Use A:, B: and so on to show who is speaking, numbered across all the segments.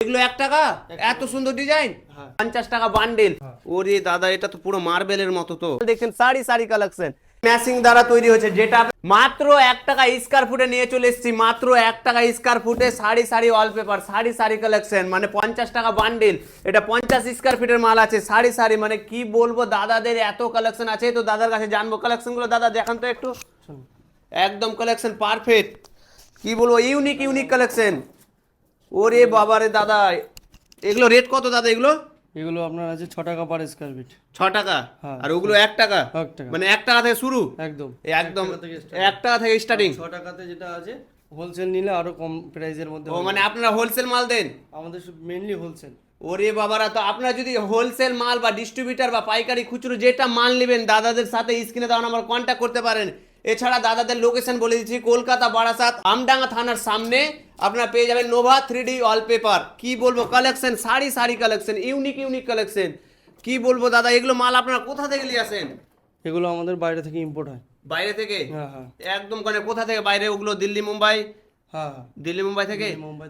A: এগুলো 1 টাকা এত সুন্দর ডিজাইন 50 টাকা বান্ডেল ওরে দাদা এটা তো পুরো মার্বেলের মতো তো দেখছেন সারি কালেকশন ম্যাচিং দ্বারা তৈরি হয়েছে যেটা মাত্র 1 টাকা স্কয়ার ফুটে নিয়ে চলে এসেছি মাত্র 1 টাকা স্কয়ার ফুটে সারি ওয়ালপেপার সারি কালেকশন মানে 50 টাকা বান্ডেল এটা 50 স্কয়ার ফিটের মাল আছে সারি মানে কি বলবো দাদাদের এত কালেকশন আছে তো দাদার কাছে জানবো কালেকশনগুলো দাদা দেখান তো একটু একদম কালেকশন পারফেক্ট কি বলবো ইউনিক কালেকশন ওরে বাবারে দাদা এগুলো রেট কত দাদা
B: এগুলো আপনার আছে 6 টাকা পার স্কয়ার ফিট
A: 6 টাকা আর ওগুলো 1 টাকা মানে 1 টাকা থেকে শুরু একদম 1 টাকা থেকে স্টার্টিং
B: 6 টাকাতে যেটা আছে হোলসেল নিলে আরো কম প্রাইসের মধ্যে
A: ও মানে আপনারা হোলসেল মাল দেন
B: আমাদের মেইনলি হোলসেল
A: ওরে বাবারা তো আপনারা যদি হোলসেল মাল বা ডিস্ট্রিবিউটর বা পাইকারি খুচরো যেটা মাল নেবেন দাদাদের সাথে স্ক্রিনে দেওয়া নাম্বার কন্ট্যাক্ট করতে পারেন এছাড়া দাদাদের লোকেশন বলে দিচ্ছি কলকাতা বারাসাত আমডাঙ্গা থানার সামনে আপনারা পেয়ে যাবেন নোভা 3D ওয়ালপেপার কি বলবো কালেকশন সারি কালেকশন ইউনিক কালেকশন কি বলবো দাদা এগুলো মাল আপনারা কোথা থেকে নিয়ে আসেন
B: এগুলো আমাদের বাইরে থেকে ইম্পোর্ট হয়
A: বাইরে থেকে
B: হ্যাঁ
A: একদম মানে কোথা থেকে বাইরে ওগুলো দিল্লি মুম্বাই দিল্লি মুম্বাই থেকে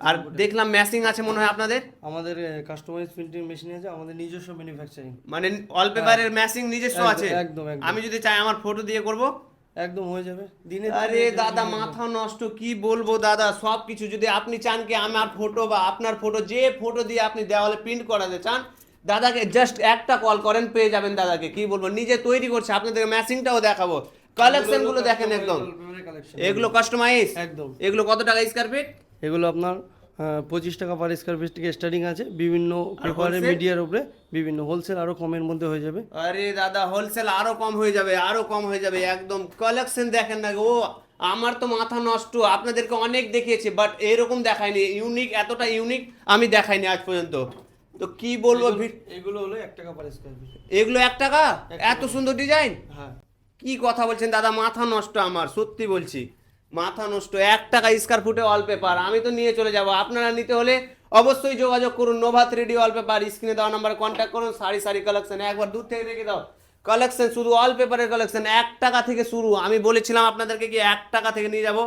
A: আর দেখলাম ম্যাচিং আছে মনে হয় আপনাদের
B: আমাদের কাস্টমাইজ প্রিন্টিং মেশিন আছে আমাদের নিজস্ব ম্যানুফ্যাকচারিং
A: মানে ওয়ালপেপারের ম্যাচিং নিজস্ব আছে
B: একদম
A: আমি যদি চাই আমার ফটো দিয়ে করব
B: একদম হয়ে যাবে দিনে
A: আরে দাদা মাথা নষ্ট কি বলবো দাদা সবকিছু যদি আপনি চান কি আমার ফটো বা আপনার ফটো যে ফটো দিয়ে আপনি দেওয়ালে প্রিন্ট করাতে চান দাদাকে জাস্ট একটা কল করেন পেয়ে যাবেন দাদাকে কি বলবো নিজে তৈরি করছে আপনাদের ম্যাচিংটাও দেখাবো কালেকশন গুলো দেখেন একদম এগুলো কাস্টমাইজ
B: একদম
A: এগুলো কত টাকা স্কয়ার ফিট
B: এগুলো আপনার 25 টাকা পার স্কয়ার ফিট থেকে স্টার্টিং আছে বিভিন্ন পেপারে মিডিয়ার উপরে বিভিন্ন হোলসেল আরো কমের মধ্যে হয়ে যাবে
A: আরে দাদা হোলসেল আরো কম হয়ে যাবে একদম কালেকশন দেখেন না ও আমার তো মাথা নষ্ট আপনাদেরকে অনেক দেখিয়েছি বাট এরকম দেখাইনি ইউনিক এতটা ইউনিক আমি দেখাইনি আজ পর্যন্ত তো কি বলবো
B: এগুলো হলো 1 টাকা পার স্কয়ার ফিট
A: এগুলো 1 টাকা এত সুন্দর ডিজাইন
B: হ্যাঁ
A: কি কথা বলছেন দাদা মাথা নষ্ট আমার সত্যি বলছি মাথা নষ্ট 1 টাকা স্কয়ার ফুটে ওয়ালপেপার আমি তো নিয়ে চলে যাব আপনারা নিতে হলে অবশ্যই যোগাযোগ করুন নোভা 3D ওয়ালপেপার স্ক্রিনে দেওয়া নাম্বারে কন্ট্যাক্ট করুন সারি কালেকশন একবার দূর থেকে রেখে দাও কালেকশন শুধু ওয়ালপেপারের কালেকশন 1 টাকা থেকে শুরু আমি বলেছিলাম আপনাদেরকে কি 1 টাকা থেকে নিয়ে যাব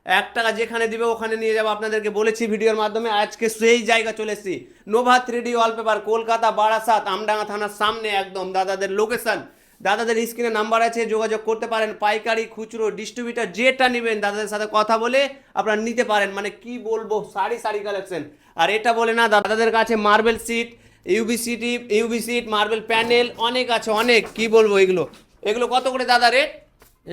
A: 1 টাকা যেখানে দিবে ওখানে নিয়ে যাব আপনাদেরকে বলেছি ভিডিওর মাধ্যমে আজকে সেই জায়গা চলে এসেছি Nova 3D wallpaper Kolkata Barasat Amdanga থানার সামনে একদম দাদাদের লোকেশন দাদাদের স্ক্রিনে নাম্বার আছে যোগাযোগ করতে পারেন পাইকারি খুচরো ডিস্ট্রিবিউটর যেটা নেবেন দাদাদের সাথে কথা বলে আপনারা নিতে পারেন মানে কি বলবো সারি কালেকশন আর এটা বলে না দাদাদের কাছে মার্বেল সিট ইউবি সিট মার্বেল প্যানেল অনেক আছে অনেক কি বলবো এগুলো কত করে দাদা রেট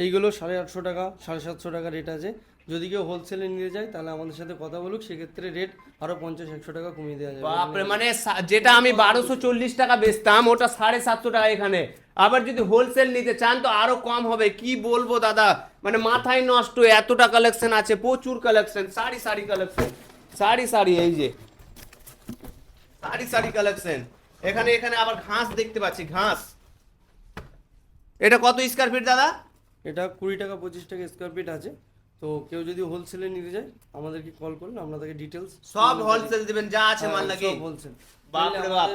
B: এইগুলো 850 টাকা 750 টাকা রেট আছে যদি কেউ হোলসেলে নিয়ে যায় তাহলে আমাদের সাথে কথা বলুক সেক্ষেত্রে রেট আরো 50-100 টাকা কমিয়ে দেওয়া যাবে
A: বাপরে মানে যেটা আমি 1240 টাকা বেচতাম ওটা 750 টাকা এখানে আবার যদি হোলসেল নিতে চান তো আরো কম হবে কি বলবো দাদা মানে মাথায় নষ্ট এতটা কালেকশন আছে প্রচুর কালেকশন সারি কালেকশন সারি এই যে সারি কালেকশন এখানে আবার ঘাস দেখতে পাচ্ছি ঘাস এটা কত স্কয়ার ফিট দাদা
B: এটা 20 টাকা 25 টাকা স্কয়ার ফিট আছে তো কেউ যদি হোলসেলে নিতে যায় আমাদেরকে কল করুন আমরা তাকে ডিটেইলস
A: সব হোলসেল দিবেন যা আছে মাল লাগে
B: সব হোলসেল
A: বাপ রে বাপ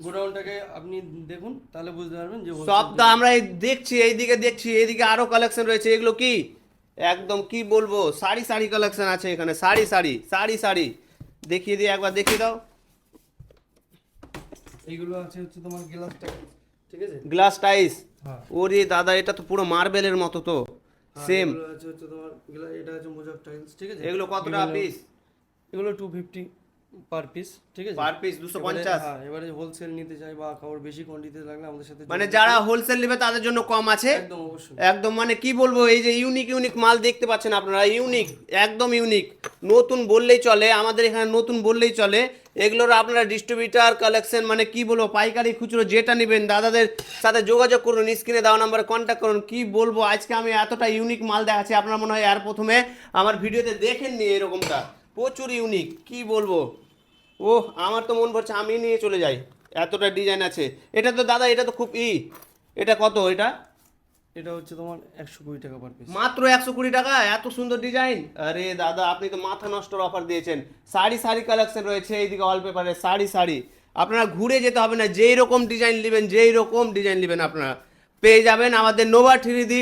B: গোডাউনটাকে আপনি দেখুন তাহলে বুঝতে পারবেন যে
A: সব তো আমরা দেখছি এইদিকে আরো কালেকশন রয়েছে এগুলো কি একদম কি বলবো সারি কালেকশন আছে এখানে সারি দেখিয়ে দিই একবার দেখিয়ে দাও
B: এইগুলো আছে হচ্ছে তোমার গ্লাস টাইলস ঠিক আছে
A: গ্লাস টাইলস
B: হ্যাঁ
A: ওরে দাদা এটা তো পুরো মার্বেলের মতো তো সেম
B: এগুলো আছে হচ্ছে তোমার এটা আছে মোজাক টাইলস ঠিক আছে
A: এগুলো কত টাকা পিস
B: এগুলো 250 পার পিস ঠিক আছে
A: পার পিস 250
B: হ্যাঁ এবারে হোলসেল নিতে চাই বা কাপড় বেশি কোয়ান্টিটিতে লাগলে আমাদের সাথে
A: মানে যারা হোলসেল নেবে তাদের জন্য কম আছে
B: একদম অবশ্যই
A: একদম মানে কি বলবো এই যে ইউনিক মাল দেখতে পাচ্ছেন আপনারা একদম ইউনিক নতুন বললেই চলে আমাদের এখানে নতুন বললেই চলে এগুলোর আপনারা ডিস্ট্রিবিউটর কালেকশন মানে কি বলবো পাইকারি খুচরো যেটা নেবেন দাদাদের সাথে যোগাযোগ করুন স্ক্রিনে দেওয়া নাম্বারে কন্ট্যাক্ট করুন কি বলবো আজকে আমি এতটা ইউনিক মাল দেখাচ্ছি আপনারা মনে হয় আর প্রথমে আমার ভিডিওতে দেখেননি এরকমটা প্রচুর ইউনিক কি বলবো ও আমার তো মন পড়ছে আমি নিয়ে চলে যাই এতটা ডিজাইন আছে এটা তো দাদা এটা তো খুব এটা কত
B: এটা হচ্ছে তোমার 120 টাকা পার পিস
A: মাত্র 120 টাকা এত সুন্দর ডিজাইন আরে দাদা আপনি তো মাথা নষ্টর অফার দিয়েছেন সারি কালেকশন রয়েছে এইদিকে ওয়ালপেপারে সারি আপনারা ঘুরে যেতে হবে না যেই রকম ডিজাইন নেবেন আপনারা পেয়ে যাবেন আমাদের Nova 3D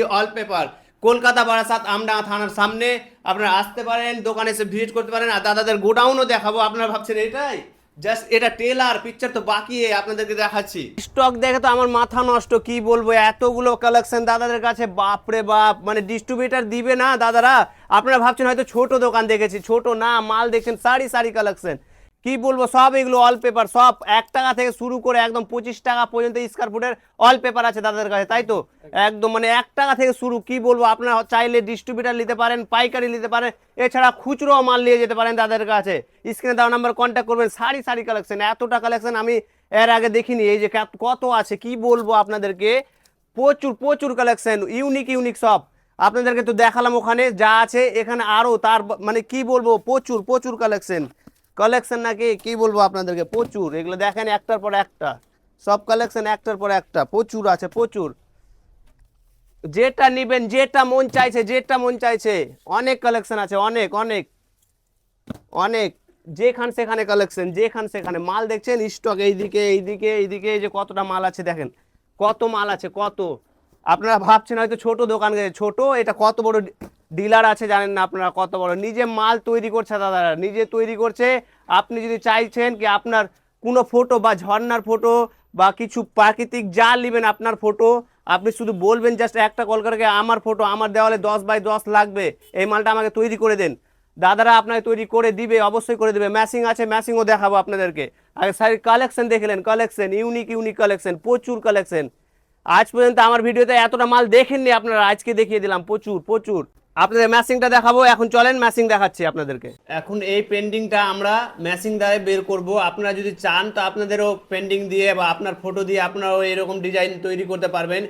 A: wallpaper Kolkata Barasat Amdanga থানার সামনে। আপনারা আসতে পারেন, দোকানে এসে ভিজিট করতে পারেন। আর দাদাদের গোডাউনও দেখাবো। আপনারা ভাবছেন এটাই জাস্ট এটা টেলার, পিকচার তো বাকি আপনাদেরকে দেখাচ্ছি। স্টক দেখে তো আমার মাথা নষ্ট, কি বলবো, এতগুলো কালেকশন দাদাদের কাছে, বাপরে বাপ। মানে ডিস্ট্রিবিউটার দিবে না দাদারা। আপনারা ভাবছেন হয়তো ছোট দোকান দেখেছি, ছোট না, মাল দেখছেন সারি সারি কালেকশন। কি বলবো, সব এগুলো অল পেপার, সব 1 টাকা থেকে শুরু করে একদম 25 টাকা পর্যন্ত স্কয়ার ফুটের অল পেপার আছে দাদাদের কাছে, তাই তো? একদম মানে 1 টাকা থেকে শুরু। কি বলবো, আপনারা চাইলে ডিস্ট্রিবিউটার নিতে পারেন, পাইকারি নিতে পারেন, এছাড়া খুচরো মাল নিয়ে যেতে পারেন দাদাদের কাছে। স্ক্রিনে দেওয়া নাম্বার কন্ট্যাক্ট করবেন। সারি সারি কালেকশন, এতটা কালেকশন আমি এর আগে দেখিনি। এই যে কত আছে কি বলবো আপনাদেরকে, প্রচুর প্রচুর কালেকশন, ইউনিক ইউনিক সব। আপনাদেরকে তো দেখালাম ওখানে যা আছে, এখানে আরো তার মানে কি বলবো, প্রচুর প্রচুর কালেকশন। কালেকশন নাকি কি বলবো আপনাদেরকে, প্রচুর। এগুলো দেখেন একটার পর একটা, সব কালেকশন একটার পর একটা, প্রচুর আছে প্রচুর। যেটা নিবেন, যেটা মন চাইছে, যেটা মন চাইছে, অনেক কালেকশন আছে, অনেক অনেক অনেক। যেখান সেখানে কালেকশন, যেখান সেখানে মাল দেখছেন স্টক, এইদিকে এইদিকে এইদিকে, এই যে কতটা মাল আছে দেখেন, কত মাল আছে কত। আপনারা ভাবছেন হয়তো ছোট দোকান গেছে, ছোট, এটা কত বড় ডিলার আছে জানেন না আপনারা, কত বড়। নিজে মাল তৈরি করছে দাদারা, নিজে তৈরি করছে। আপনি যদি চাইছেন কি আপনার কোনো ফটো বা ঝর্ণার ফটো বা কিছু প্রাকৃতিক যা নেবেন আপনার ফটো, আপনি শুধু বলবেন, জাস্ট একটা কল করে আমার ফটো আমার দেওয়ালে 10x10 লাগবে, এই মালটা আমাকে তৈরি করে দেন। দাদারা আপনাকে তৈরি করে দিবে, অবশ্যই করে দিবে। ম্যাচিং আছে, ম্যাচিংও দেখাবো আপনাদেরকে। আগে সারি কালেকশন দেখলেন, কালেকশন ইউনিক ইউনিক কালেকশন, প্রচুর কালেকশন। আজ পর্যন্ত আমার ভিডিওতে এতটা মাল দেখেননি আপনারা, আজকে দেখিয়ে দিলাম প্রচুর প্রচুর। আপনাদের ম্যাচিংটা দেখাবো, এখন চলেন ম্যাচিং দেখাচ্ছি আপনাদেরকে। এখন এই পেন্ডিংটা আমরা ম্যাচিং দ্বারা বের করব। আপনারা যদি চান তো আপনাদেরও পেন্ডিং দিয়ে বা আপনার ফটো দিয়ে আপনারাও এরকম ডিজাইন তৈরি করতে পারবেন।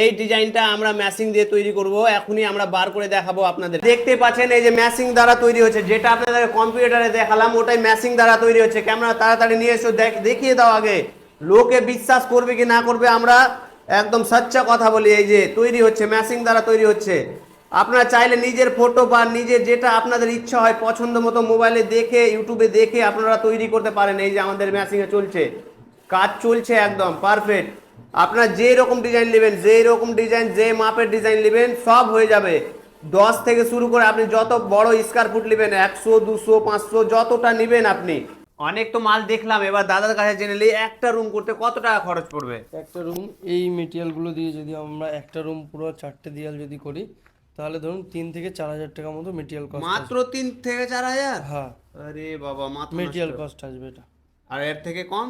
A: এই ডিজাইনটা আমরা ম্যাচিং দিয়ে তৈরি করব, এখনই আমরা বার করে দেখাবো আপনাদের। দেখতে পাচ্ছেন এই যে ম্যাচিং দ্বারা তৈরি হচ্ছে, যেটা আপনাদের কম্পিউটারে দেখালাম ওটাই ম্যাচিং দ্বারা তৈরি হচ্ছে। ক্যামেরা তাড়াতাড়ি নিয়ে এসো, দেখিয়ে দাও আগে, লোকে বিশ্বাস করবে কি না করবে আমরা একদম সচ্চা কথা বলি। এই যে তৈরি হচ্ছে, ম্যাচিং দ্বারা তৈরি হচ্ছে। আপনারা চাইলে নিজের ফটো বা নিজের যেটা আপনাদের ইচ্ছা হয় পছন্দ মতো মোবাইলে দেখে, ইউটিউবে দেখে আপনারা তৈরি করতে পারেন। এই যে আমাদের ম্যাচিংয়ে চলছে, কাজ চলছে একদম পারফেক্ট। আপনারা যে রকম ডিজাইন নেবেন, যে রকম ডিজাইন, যে মাপের ডিজাইন নেবেন সব হয়ে যাবে। 10 থেকে শুরু করে আপনি যত বড় স্কয়ার ফুট নেবেন, 100 200 500 যতটা নেবেন আপনি। অনেক তো মাল দেখলাম, এবার দাদার কাছে জেনে নিই একটা রুম করতে কত টাকা খরচ পড়বে।
B: একটা রুম এই মেটেরিয়ালগুলো দিয়ে যদি আমরা একটা রুম পুরো 4টে দেয়াল যদি করি, তাহলে ধরুন 3 থেকে 4 হাজার টাকার মতো মেটেরিয়াল কস্ট।
A: মাত্র 3 থেকে 4 হাজার?
B: হ্যাঁ,
A: আরে বাবা, মাত্র
B: মেটেরিয়াল কস্ট আসবে এটা।
A: আর এর থেকে কম?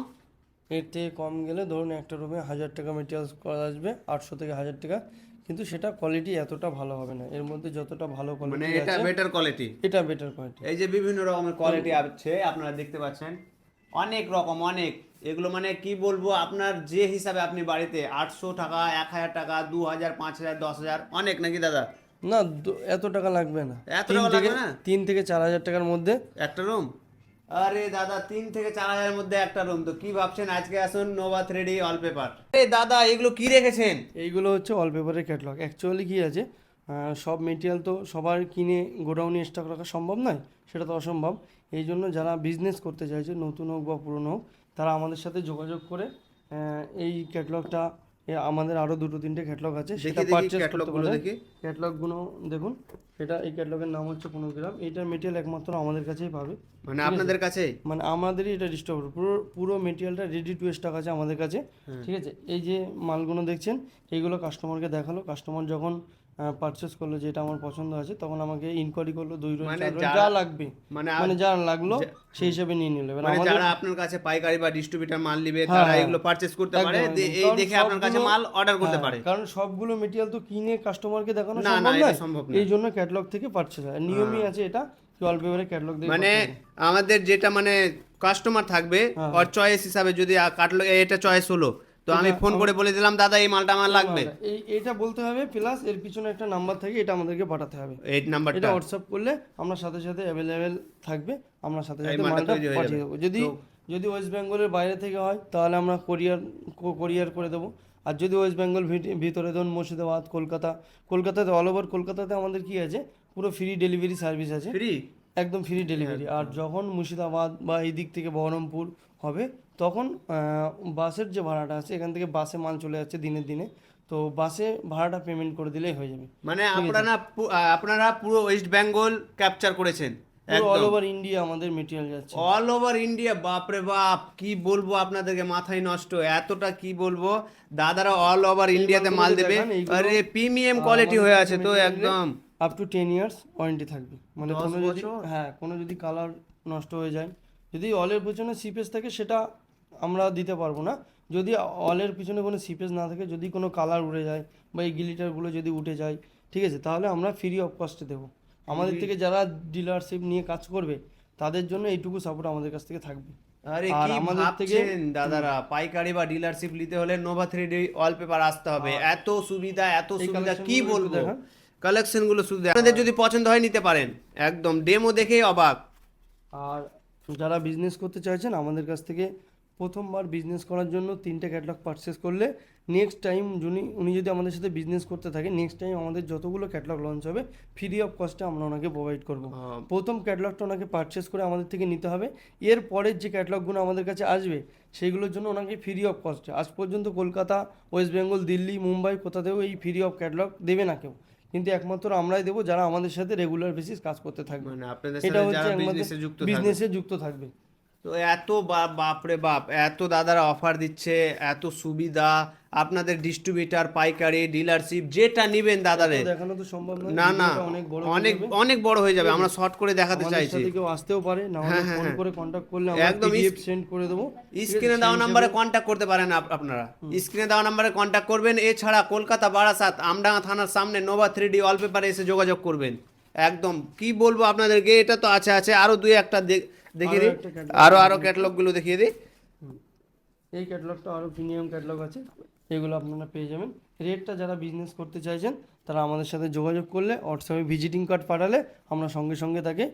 B: এর থেকে কম গেলে ধরুন একটা রুমে 1000 টাকা মেটেরিয়াল কস্ট আসবে, 800 থেকে 1000 টাকা। কিন্তু সেটা কোয়ালিটি এতটা ভালো হবে না, এর মধ্যে যতটা ভালো
A: মানে
B: কোয়ালিটি
A: এটা
B: আছে
A: বেটার কোয়ালিটি,
B: এটা বেটার কোয়ালিটি।
A: এই যে বিভিন্ন রকমের কোয়ালিটি আছে আপনারা দেখতে পাচ্ছেন, অনেক রকম অনেক। এগুলো মানে কি বলবো, আপনার যে হিসাবে আপনি বাড়িতে 800 টাকা, 1000 টাকা, 2000, 5000, 10,000 অনেক নাকি দাদা?
B: না, এত টাকা লাগবে না।
A: এত টাকা লাগবে না?
B: 3 থেকে 4000 টাকার মধ্যে
A: একটা রুম? আরে দাদা 3 থেকে 4,000 মধ্যে একটা রুম, তো কি ভাবছেন? আজকে আসুন নোভা 3D ওয়ালপেপার। এই দাদা এগুলো কি রেখেছেন?
B: এইগুলো হচ্ছে ওয়ালপেপারের ক্যাটালগ। অ্যাকচুয়ালি কি আছে, সব মেটেরিয়াল তো সবার কিনে গোডাউনে স্টক রাখা সম্ভব নয়, সেটা তো অসম্ভব। এই জন্য যারা বিজনেস করতে চাইছে, নতুন হোক বা পুরনো হোক, তারা আমাদের সাথে যোগাযোগ করে এই ক্যাটালগটা, আমাদের আরও 2-3টে ক্যাটালগ আছে, সেটা পারচেজ করতে পারে। ক্যাটালগুলো দেখুন, এটা এই ক্যাটালগের নাম হচ্ছে 15 গ্রাম। এইটার মেটেরিয়াল একমাত্র আমাদের কাছেই পাবে,
A: মানে আপনাদের কাছে?
B: মানে আমাদেরই এটা ডিস্ট্রিবিউটর। পুরো মেটেরিয়ালটা রেডি টু স্টক আছে আমাদের কাছে, ঠিক আছে। এই যে মালগুলো দেখছেন, এইগুলো কাস্টমারকে দেখালো, কাস্টমার যখন পারচেস করলো, যেটা আমার পছন্দ আছে, তখন আমাকে ইনকোয়ারি করলো, 2 রোল 4 রোল যা লাগবে, মানে যা লাগলো সেই হিসাবে নিয়ে নিল।
A: মানে যারা আপনার কাছে পাইকারি বা ডিস্ট্রিবিউটর মাল নেবে তারা এগুলো পারচেজ করতে পারে, এই দেখে আপনার কাছে মাল অর্ডার করতে পারে।
B: কারণ সবগুলো মেটেরিয়াল তো কিনে কাস্টমারকে দেখানো সম্ভব নয়, এই জন্য ক্যাটালগ থেকে পারচেজ হয়। নিয়মই আছে এটা, ওয়ালপেপারে ক্যাটালগ দিয়ে, মানে
A: আমাদের যেটা মানে কাস্টমার থাকবে ওর চয়েস হিসাবে, যদি কাটলো এটা চয়েস হলো, তো আমি ফোন করে বলে দিলাম দাদা এই মালটা আমার লাগবে,
B: এইটা বলতে হবে, প্লাস এর পিছনে একটা নাম্বার থাকে, এটা আমাদেরকে পাঠাতে হবে।
A: এই নাম্বারটা
B: এটা হোয়াটসঅ্যাপ করলে আমরা সাথে সাথে অ্যাভেলেবেল থাকবে, আমরা সাথে সাথে মালটা পাঠিয়ে দেবো। যদি ওয়েস্ট বেঙ্গলের বাইরে থেকে হয় তাহলে আমরা কোরিয়ার করে দেবো। আর যদি ওয়েস্ট বেঙ্গল ভিতরে ধরুন মুর্শিদাবাদ, কলকাতাতে অল ওভার কলকাতাতে আমাদের কি আছে, পুরো ফ্রি ডেলিভারি সার্ভিস আছে,
A: ফ্রি,
B: একদম ফ্রি ডেলিভারি। আর যখন মুর্শিদাবাদ বা এই দিক থেকে বহরমপুর হবে, তখন বাসের যে ভাড়াটা আছে, এখান থেকে বাসে মাল চলে যাচ্ছে দিনে, তো বাসে ভাড়াটা পেমেন্ট করে দিলেই হয়ে যাবে।
A: মানে আপনারা পুরো ওয়েস্ট বেঙ্গল ক্যাপচার করেছেন,
B: পুরো অল ওভার ইন্ডিয়া আমাদের মেটেরিয়াল যাচ্ছে।
A: All over India. বাপরে বাপ, কি বলবো আপনাদেরকে, মাথায় নষ্ট এতটা, কি বলবো। দাদারা অল ওভার ইন্ডিয়াতে মাল দেবে। আরে প্রিমিয়াম কোয়ালিটি হয়ে আছে তো একদম।
B: আপ টু 10 ইয়ার্স ওয়ারেন্টি থাকবে, মানে
A: 10
B: কোনো যদি
A: বছর?
B: কোনো যদি কালার নষ্ট হয়ে যায়, যদি অলের পিছনে সিপেস থাকে সেটা আমরা দিতে পারবো না। যদি অলের পিছনে কোনো সিপেস না থাকে, যদি কোনো কালার উড়ে যায় বা এই গিলিটারগুলো যদি উঠে যায়, ঠিক আছে, তাহলে আমরা ফ্রি অফ কস্টে দেবো। আমাদের থেকে যারা ডিলারশিপ নিয়ে কাজ করবে তাদের জন্য এইটুকু সাপোর্ট আমাদের কাছ থেকে থাকবে।
A: আরে
B: আর
A: কি
B: আমাদের থেকে
A: ভাবছেন দাদারা, পাইকারি বা ডিলারশিপ নিতে হলে নোভা 3D ওয়ালপেপার আসতে হবে। এত সুবিধা, এত
B: এই
A: সুবিধা,
B: collection
A: কি
B: গুলো একটু
A: বলবো।
B: দেখান।
A: কালেকশন গুলো শুধু আপনাদের যদি পছন্দ হয় নিতে পারেন, একদম ডেমো দেখেই অবাক।
B: আর যারা বিজনেস করতে চাইছেন আমাদের কাছ থেকে প্রথমবার বিজনেস করার জন্য 3টে ক্যাটলগ পারচেস করলে নেক্সট টাইম উনি যদি আমাদের সাথে বিজনেস করতে থাকে, নেক্সট টাইম আমাদের যতগুলো ক্যাটলগ লঞ্চ হবে ফ্রি অফ কস্টে আমরা ওনাকে প্রোভাইড করব। প্রথম ক্যাটলগটা ওনাকে পারচেস করে আমাদের থেকে নিতে হবে। এর পরের যে ক্যাটলগুলো আমাদের কাছে আসবে সেইগুলোর জন্য ওনাকে ফ্রি অফ কস্টে, আজ পর্যন্ত কলকাতা, ওয়েস্ট বেঙ্গল, দিল্লি, মুম্বাই কোথাতেও এই ফ্রি অফ ক্যাটলগ দেবে না কেউ, কিন্তু একমাত্র আমরাই দেবো যারা আমাদের সাথে রেগুলার বেসিস কাজ করতে থাকবে।
A: মানে আপনাদের
B: এটা
A: সাথে
B: হচ্ছে
A: যারা
B: একমাত্র
A: বিজনেসে যুক্ত থাকবে।
B: বিজনেসে যুক্ত থাকবে।
A: তো এত বাপরে বাপ, এত দাদারা অফার দিচ্ছে, এত সুবিধা। আপনাদের ডিস্ট্রিবিউটার, পাইকারি, ডিলারশিপ যেটা নিবেন দাদারে,
B: তো দেখানো তো সম্ভব নয়,
A: না না,
B: ভিডিওটা অনেক বড় হয়ে
A: অনেক
B: যাবে।
A: অনেক বড় হয়ে যাবে। আমরা শর্ট করে দেখাতে
B: আমাদের
A: চাইছি।
B: সাথে কেউ আসতেও পারে, না হলে ফোন করে কন্টাক্ট করলে আমরা
A: একদম
B: পিডিএফ সেন্ড করে দেবো।
A: স্ক্রিনে দেওয়া নাম্বারে কন্ট্যাক্ট করতে পারেন আপনারা। স্ক্রিনে দেওয়া নাম্বারে কন্ট্যাক্ট করবেন। এছাড়া কলকাতা বারাসাত আমডাঙ্গা থানার সামনে নোভা 3D ওয়ালপেপারে এসে যোগাযোগ করবেন। একদম কি বলবো আপনাদেরকে, এটা তো আছে আরো দুই একটা দেখিয়ে দিই, আরো ক্যাটালগ গুলো দেখিয়ে দিই।
B: এই ক্যাটালগটা আরও প্রিমিয়াম ক্যাটালগ আছে, এগুলো আপনারা পেয়ে যাবেন। রেটটা যারা বিজনেস করতে চাইছেন তারা আমাদের সাথে যোগাযোগ করলে, হোয়াটসঅ্যাপে ভিজিটিং কার্ড পাঠালে আমরা সঙ্গে সঙ্গে তাকে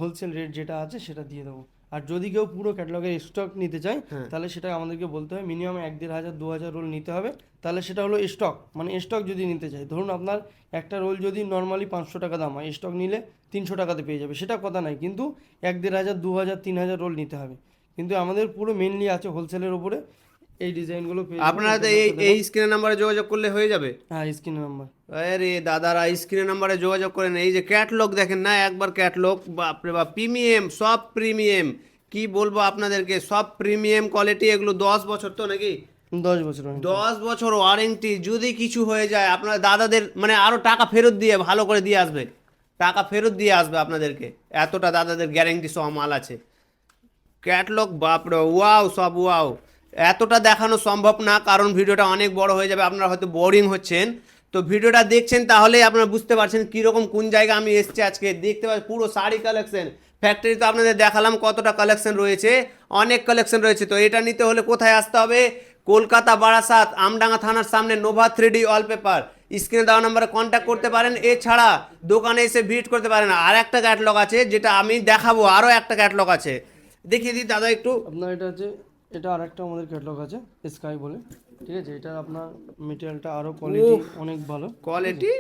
B: হোলসেল রেট যেটা আছে সেটা দিয়ে দেবো। আর যদি কেউ পুরো ক্যাটালগের স্টক নিতে চায় তাহলে সেটা আমাদেরকে বলতে হবে, মিনিমাম 1,500-2,000 রোল নিতে হবে। তাহলে সেটা হলো স্টক, মানে স্টক যদি নিতে চাই, ধরুন আপনার একটা রোল যদি নর্মালি 500 টাকা দাম হয়, স্টক নিলে 300 টাকাতে পেয়ে যাবে, সেটা কথা নাই, কিন্তু 1,500, 2,000, 3,000 রোল নিতে হবে। কিন্তু আমাদের পুরো মেনলি আছে হোলসেলের ওপরে। এই ডিজাইনগুলো
A: আপনারা তো এই স্ক্রিন নাম্বারে যোগাযোগ করলে হয়ে যাবে।
B: হ্যাঁ, স্ক্রিন নাম্বার।
A: আরে দাদারা স্ক্রিন নাম্বারে যোগাযোগ করেন। এই যে ক্যাটলগ দেখেন না একবার, ক্যাটলগ বাপরে বাপ, প্রিমিয়াম, সব প্রিমিয়াম। কি বলবো আপনাদেরকে, সব প্রিমিয়াম কোয়ালিটি। এগুলো 10 বছর তো নাকি?
B: 10 বছর।
A: 10 বছর ওয়ারেন্টি। যদি কিছু হয়ে যায় আপনার দাদাদের মানে আরো টাকা ফেরত দিয়ে ভালো করে দিয়ে আসবে, টাকা ফেরত দিয়ে আসবে আপনাদেরকে। এতটা দাদাদের গ্যারেন্টি সহ মাল আছে। ক্যাটলগ বাপরে ওয়াও, সব ওয়াও। এতটা দেখানো সম্ভব না কারণ ভিডিওটা অনেক বড় হয়ে যাবে, আপনারা হয়তো বোরিং হচ্ছেন। তো ভিডিওটা দেখছেন তাহলেই আপনারা বুঝতে পারছেন কীরকম কোন জায়গা আমি এসেছি আজকে। দেখতে পাচ্ছি পুরো শাড়ি কালেকশন। ফ্যাক্টরি তো আপনাদের দেখালাম কতটা কালেকশন রয়েছে, অনেক কালেকশন রয়েছে। তো এটা নিতে হলে কোথায় আসতে হবে? কলকাতা বারাসাত আমডাঙ্গা থানার সামনে নোভা 3D ওয়ালপেপার। স্ক্রিনে দেওয়া নাম্বারে কন্ট্যাক্ট করতে পারেন। এছাড়া দোকানে এসে ভিজিট করতে পারেন। আর একটা ক্যাটলগ আছে যেটা আমি দেখাবো, আরও একটা ক্যাটলগ আছে, দেখিয়ে দিই দাদা একটু।
B: আপনার এটা আরেকটা আমাদের ক্যাটলগ আছে স্কাই বলে, ঠিক আছে। এটা আপনার মেটেরিয়ালটা আরও কোয়ালিটি অনেক ভালো
A: কোয়ালিটি,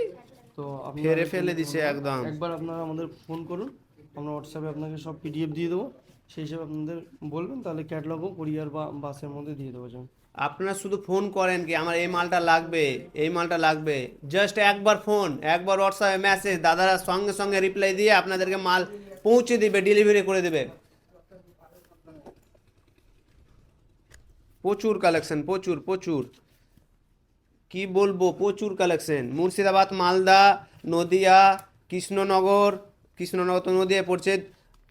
B: তো আপনি
A: ফেলে দিছে একদম।
B: একবার আপনারা আমাদের ফোন করুন, আমরা হোয়াটসঅ্যাপে আপনাকে সব পিডিএফ দিয়ে দেবো, সেই হিসাবে আপনাদের বলবেন, তাহলে ক্যাটলগও কুরিয়ার বা বাসের মধ্যে দিয়ে দেবো। যেমন
A: আপনারা শুধু ফোন করেন কি আমার এই মালটা লাগবে, এই মালটা লাগবে, জাস্ট একবার ফোন, একবার হোয়াটসঅ্যাপে মেসেজ, দাদারা সঙ্গে সঙ্গে রিপ্লাই দিয়ে আপনাদেরকে মাল পৌঁছে দিবে, ডেলিভারি করে দেবে। প্রচুর কালেকশন, প্রচুর প্রচুর, কি বলবো, প্রচুর কালেকশন। মুর্শিদাবাদ, মালদা, নদিয়া, কৃষ্ণনগর তো নদিয়ায় পড়ছে,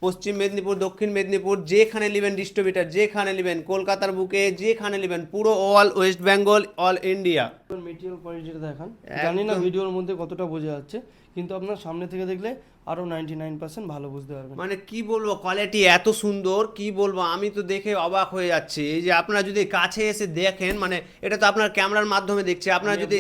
A: পশ্চিম মেদিনীপুর, দক্ষিণ মেদিনীপুর, যেখানে নেবেন ডিস্ট্রিবিউটার, যেখানে নেবেন, কলকাতার বুকে যেখানে নেবেন, পুরো all West Bengal, all India.
B: Material কোয়ালিটিটা দেখান, জানি না ভিডিওর মধ্যে কতটা বোঝা যাচ্ছে, কিন্তু আপনার সামনে থেকে দেখলে আরও 99% ভালো বুঝতে পারবেন।
A: মানে কি বলবো, কোয়ালিটি এত সুন্দর, কি বলবো, আমি তো দেখে অবাক হয়ে যাচ্ছি। এই যে আপনারা যদি কাছে এসে দেখেন, মানে এটা তো আপনার ক্যামেরার মাধ্যমে দেখছি, আপনারা যদি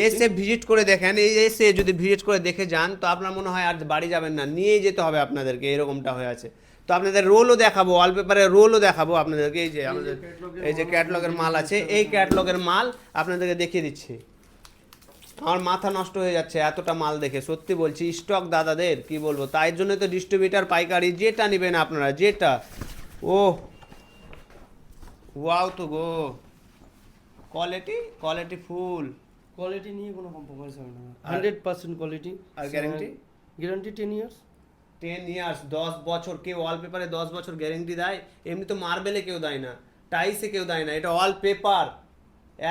A: এসে ভিজিট করে দেখেন, এই এসে যদি ভিজিট করে দেখে যান, তো আপনার মনে হয় আর বাড়ি যাবেন না, নিয়ে যেতে হবে আপনাদেরকে, এরকমটা হয়ে আছে। তো আপনাদের রোলও দেখাবো, ওয়ালপেপারের রোলও দেখাবো আপনাদেরকে। এই যে আমাদের এই যে ক্যাটলগের মাল আছে, এই ক্যাটলগের মাল আপনাদেরকে দেখিয়ে দিচ্ছি। আমার মাথা নষ্ট হয়ে যাচ্ছে এতটা মাল দেখে, সত্যি বলছি। স্টক দাদাদের কি বলবো, তাই জন্য তো ডিস্ট্রিবিউটার, পাইকারি যেটা নেবেন আপনারা, যেটা। ও ওয়াও তো গো, কোয়ালিটি কোয়ালিটি ফুল।
B: কোয়ালিটি নিয়ে কোনো কম্প্রোমাইজ হবে না, 100% কোয়ালিটি।
A: আর গ্যারান্টি?
B: Guarantee 10 years.
A: 10 ইয়ার্স, 10 বছর। কেউ ওয়ালপেপারে 10 বছর গ্যারেন্টি দেয়? এমনি তো মার্বেলে কেউ দেয় না, টাইসে কেউ দেয় না, এটা ওয়ালপেপার।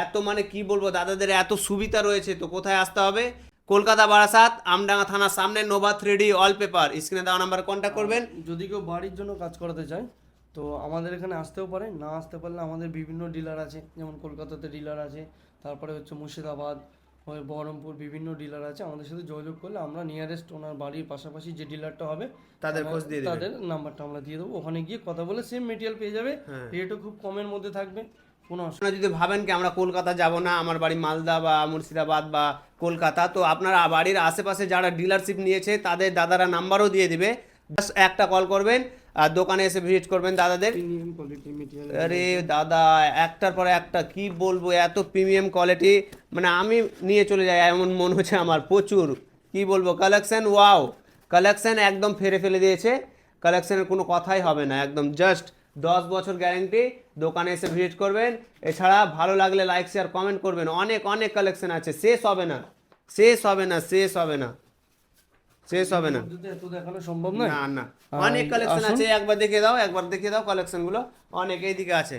A: এত মানে কি বলবো, দাদাদের এত সুবিধা রয়েছে। তো কোথায় আসতে হবে? কলকাতা বারাসাত, আমডাঙ্গা থানার সামনে, নোভা 3D ওয়ালপেপার। স্ক্রিনে দেওয়া নাম্বারে কন্ট্যাক্ট করবেন।
B: যদি কেউ বাড়ির জন্য কাজ করাতে চায় তো আমাদের এখানে আসতেও পারে, না আসতে পারলে আমাদের বিভিন্ন ডিলার আছে, যেমন কলকাতাতে ডিলার আছে, তারপরে হচ্ছে মুর্শিদাবাদ, ওই বহরমপুর, বিভিন্ন ডিলার আছে। আমাদের সাথে যোগাযোগ করলে আমরা নিয়ারেস্ট ওনার বাড়ির পাশাপাশি যে ডিলারটা হবে
A: তাদের খোঁজ দিয়ে দেবেন।
B: তাদের নাম্বারটা আমরা দিয়ে দেবো, ওখানে গিয়ে কথা বলে সেম মেটেরিয়াল পেয়ে যাবে, রেটও খুব কমের মধ্যে থাকবে, কোনো অসুবিধা।
A: আপনারা যদি ভাবেন কি আমরা কলকাতা যাব না, আমার বাড়ি মালদা বা মুর্শিদাবাদ বা কলকাতা, তো আপনারা বাড়ির আশেপাশে যারা ডিলারশিপ নিয়েছে তাদের দাদারা নাম্বারও দিয়ে দিবে। জাস্ট একটা কল করবেন আর দোকানে এসে ভিজিট করবেন দাদাদের।
B: Premium quality material.
A: আরে দাদা, একটার পরে একটা কি বলবো, এত প্রিমিয়াম কোয়ালিটি, মানে আমি নিয়ে চলে যাই এমন মনে হচ্ছে আমার। প্রচুর কি বলবো, কালেকশন ওয়াও, কালেকশন একদম ফেরে ফেলে দিয়েছে। কালেকশনের কোনো কথাই হবে না, একদম জাস্ট 10 বছর গ্যারেন্টি। দোকানে এসে ভিজিট করবেন। এছাড়া ভালো লাগলে লাইক শেয়ার কমেন্ট করবেন। অনেক অনেক কালেকশন আছে, শেষ হবে না, শেষ হবে না, শেষ হবে না, শেষ হবে না।
B: যদি এত দেখানো সম্ভব নয়।
A: না না, অনেক কালেকশন আছে। একবার দেখিয়ে দাও, একবার দেখিয়ে দাও কালেকশন গুলো, অনেক এইদিকে আছে।